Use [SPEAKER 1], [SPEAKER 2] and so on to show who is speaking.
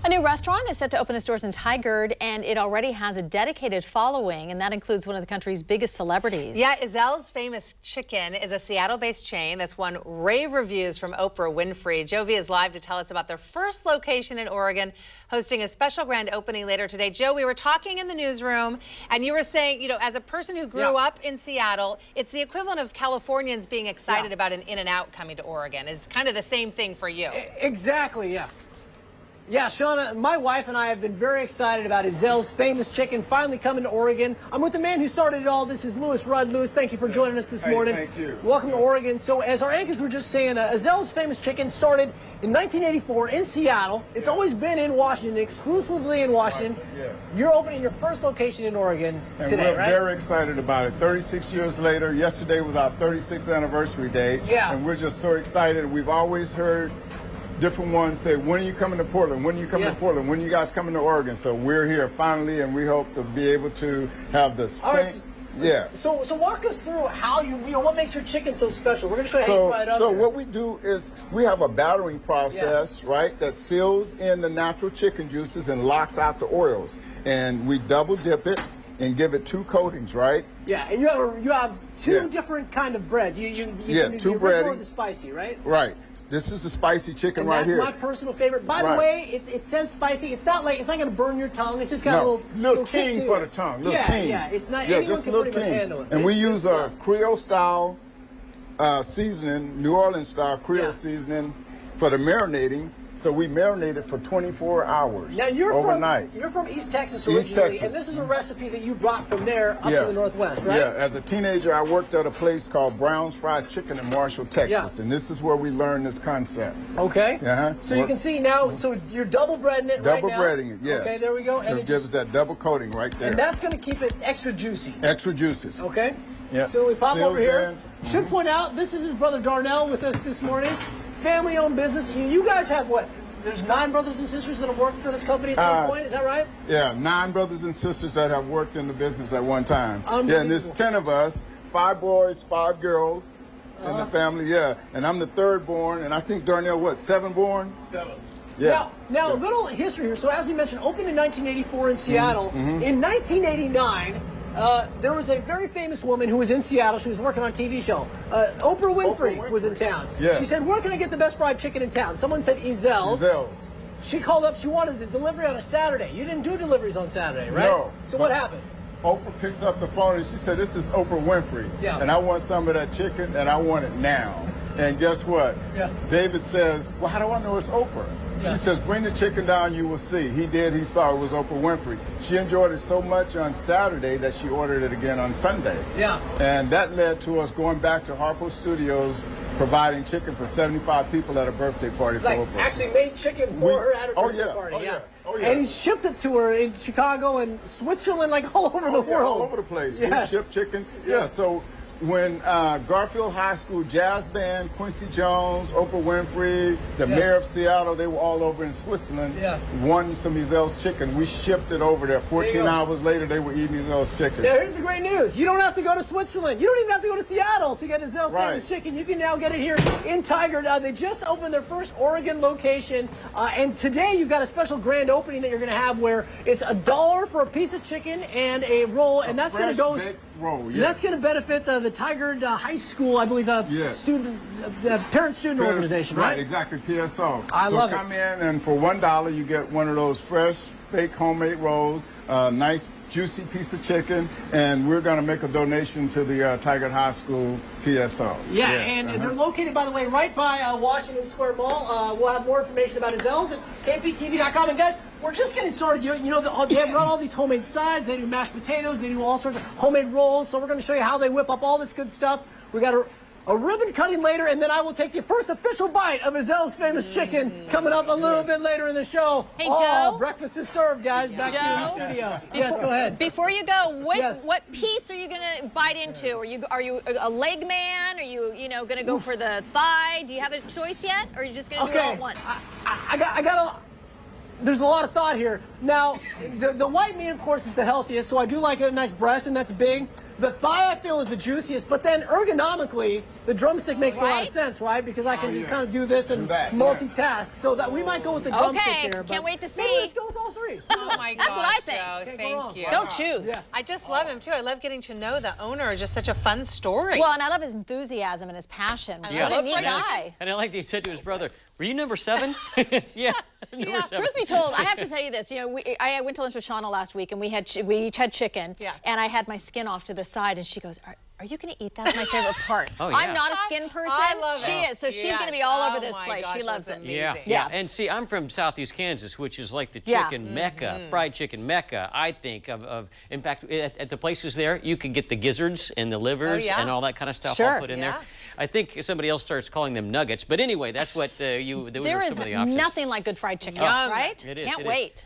[SPEAKER 1] A new restaurant is set to open its doors in Tigard, and it already has a dedicated following, and that includes one of the country's biggest celebrities.
[SPEAKER 2] Yeah, Ezell's Famous Chicken is a Seattle-based chain that's won rave reviews from Oprah Winfrey. Jovi is live to tell us about their first location in Oregon, hosting a special grand opening later today. Joe, we were talking in the newsroom, and you were saying, you know, as a person who grew up in Seattle, it's the equivalent of Californians being excited about an In-N-Out coming to Oregon. It's kind of the same thing for you.
[SPEAKER 3] Exactly, yeah. Yeah, Shauna, my wife and I have been very excited about Ezell's Famous Chicken finally coming to Oregon. I'm with the man who started it all. This is Lewis Rudd. Lewis, thank you for joining us this morning.
[SPEAKER 4] Thank you.
[SPEAKER 3] Welcome to Oregon. So as our anchors were just saying, Ezell's Famous Chicken started in 1984 in Seattle. It's always been in Washington, exclusively in Washington.
[SPEAKER 4] Yes.
[SPEAKER 3] You're opening your first location in Oregon today,
[SPEAKER 4] we're
[SPEAKER 3] right?
[SPEAKER 4] very excited about it. 36 years later, yesterday was our 36th anniversary day.
[SPEAKER 3] Yeah.
[SPEAKER 4] And we're just so excited. We've always heard different ones say, when are you coming to Portland? When are you coming to Portland? When are you guys coming to Oregon? So we're here finally, and we hope to be able to have the same.
[SPEAKER 3] So walk us through how you know, what makes your chicken so special. We're going to show you how you fry it up.
[SPEAKER 4] So what we do is we have a battering process, right, that seals in the natural chicken juices and locks out the oils. And we double dip it and give it 2 coatings, right?
[SPEAKER 3] Yeah, and you have two different kind of bread. You
[SPEAKER 4] two bread.
[SPEAKER 3] The spicy, right?
[SPEAKER 4] Right. This is the spicy chicken
[SPEAKER 3] and
[SPEAKER 4] right here.
[SPEAKER 3] That's my personal favorite. By the way, it says spicy. It's not going to burn your tongue. It's just got a little
[SPEAKER 4] ting for the tongue. Little ting.
[SPEAKER 3] Yeah, it's not. Anyone can pretty much handle it.
[SPEAKER 4] And we use a Creole style seasoning, New Orleans style Creole seasoning for the marinating. So we marinate it for 24 hours
[SPEAKER 3] now
[SPEAKER 4] overnight.
[SPEAKER 3] You're from East Texas originally, and this is a recipe that you brought from there up to the Northwest, right?
[SPEAKER 4] Yeah, as a teenager, I worked at a place called Brown's Fried Chicken in Marshall, Texas, and this is where we learned this concept.
[SPEAKER 3] Okay. So you can see now, so you're double breading it right now.
[SPEAKER 4] Double breading it, yes.
[SPEAKER 3] Okay, there we go.
[SPEAKER 4] So
[SPEAKER 3] And
[SPEAKER 4] it gives us that double coating right there.
[SPEAKER 3] And that's going to keep it extra juicy.
[SPEAKER 4] Extra juices.
[SPEAKER 3] Okay.
[SPEAKER 4] Yeah.
[SPEAKER 3] So we pop over here. Should point out, this is his brother Darnell with us this morning. Family-owned business. You guys have what? There's 9 brothers and sisters that have worked for this company at some point, is that right?
[SPEAKER 4] Yeah, 9 brothers and sisters that have worked in the business at one time. Yeah, and there's 10 of us, 5 boys, 5 girls in the family, And I'm the 3rd born, and I think Darnell, what, 7 born?
[SPEAKER 3] 7.
[SPEAKER 4] Yeah.
[SPEAKER 3] Now, a little history here. So as we mentioned, opened in 1984 in Seattle. In 1989, there was a very famous woman who was in Seattle. She was working on a TV show. Oprah Winfrey was in town.
[SPEAKER 4] Yeah.
[SPEAKER 3] She said, where can I get the best fried chicken in town? Someone said Ezell's.
[SPEAKER 4] Ezell's.
[SPEAKER 3] She called up. She wanted the delivery on a Saturday. You didn't do deliveries on Saturday, right?
[SPEAKER 4] No.
[SPEAKER 3] So what happened?
[SPEAKER 4] Oprah picks up the phone and she said, this is Oprah Winfrey. Yeah. And I want some of that chicken and I want it now. And guess what? Yeah. David says, well, how do I know it's Oprah? She says, bring the chicken down, you will see. He did, he saw it was Oprah Winfrey. She enjoyed it so much on Saturday that she ordered it again on Sunday. Yeah. And that led to us going back to Harpo Studios, providing chicken for 75 people at a birthday party for Oprah.
[SPEAKER 3] Actually made chicken for her at her birthday party. Oh, yeah. And he shipped it to her in Chicago and Switzerland, like all over the world.
[SPEAKER 4] All over the place. We ship chicken. So when Garfield High School Jazz Band, Quincy Jones, Oprah Winfrey, the mayor of Seattle, they were all over in Switzerland, won some Ezell's chicken. We shipped it over there. 14 hours later, they were eating Ezell's chicken.
[SPEAKER 3] Now, here's the great news. You don't have to go to Switzerland. You don't even have to go to Seattle to get Ezell's Famous Chicken. You can now get it here in Tigard. They just opened their first Oregon location, and today you've got a special grand opening that you're going to have where it's $1 for a piece of chicken and a roll, and that's going to go... That's going to benefit the Tigard High School, I believe, student, parent-student organization, right?
[SPEAKER 4] Right, exactly, PSO.
[SPEAKER 3] I love it.
[SPEAKER 4] So come in, and for $1, you get one of those fresh, fake homemade rolls, nice, juicy piece of chicken, and we're going to make a donation to the Tigard High School PSO.
[SPEAKER 3] Yeah, and they're located, by the way, right by Washington Square Mall. We'll have more information about Ezell's at kptv.com. And guys, we're just getting started. You know, they have run all these homemade sides. They do mashed potatoes. They do all sorts of homemade rolls. So we're going to show you how they whip up all this good stuff. We got a ribbon cutting later, and then I will take your first official bite of Ezell's Famous Chicken coming up a little bit later in the show.
[SPEAKER 1] Hey, Joe.
[SPEAKER 3] Breakfast is served, guys. Back to the studio. Yes, go ahead.
[SPEAKER 1] Before you go, what piece are you going to bite into? Are you a leg man? Are you going to go for the thigh? Do you have a choice yet, or are you just going to do it all at once?
[SPEAKER 3] I got there's a lot of thought here. Now, the white meat, of course, is the healthiest, so I do like a nice breast, and that's big. The thigh, I feel, is the juiciest, but then ergonomically, the drumstick makes a lot of sense, right? Because I can just kind of do this and multitask. So that we might go with the drumstick there.
[SPEAKER 1] Can't wait to see.
[SPEAKER 3] Let's go with all three.
[SPEAKER 2] Oh my gosh,
[SPEAKER 1] That's what I think.
[SPEAKER 2] Joe, thank you.
[SPEAKER 1] Don't choose.
[SPEAKER 3] Yeah.
[SPEAKER 2] I just love him too. I love getting to know the owner. Just such a fun story.
[SPEAKER 1] Well, and I love his enthusiasm and his passion.
[SPEAKER 5] Yeah.
[SPEAKER 1] What a neat guy.
[SPEAKER 5] And I like that he said to his brother, "Were you number 7?" Yeah. Number 7.
[SPEAKER 1] Truth be told, I have to tell you this. You know, I went to lunch with Shauna last week, and we each had chicken.
[SPEAKER 2] Yeah.
[SPEAKER 1] And I had my skin off to the side, and she goes, "Are you going to eat that?" That's my favorite part.
[SPEAKER 5] Oh, yeah.
[SPEAKER 1] I'm not a skin person.
[SPEAKER 2] I love
[SPEAKER 1] she
[SPEAKER 2] it.
[SPEAKER 1] is, so she's going to be all over this place.
[SPEAKER 2] Gosh,
[SPEAKER 1] she loves
[SPEAKER 2] that's
[SPEAKER 1] it.
[SPEAKER 2] amazing.
[SPEAKER 5] Yeah. And see, I'm from Southeast Kansas, which is like the chicken mecca, fried chicken mecca, I think, of in fact, at the places there, you can get the gizzards and the livers and all that kind of stuff all put in there. I think somebody else starts calling them nuggets. But anyway, that's what those are some of the options.
[SPEAKER 1] There is nothing like good fried chicken, right?
[SPEAKER 5] It is.
[SPEAKER 1] Can't wait.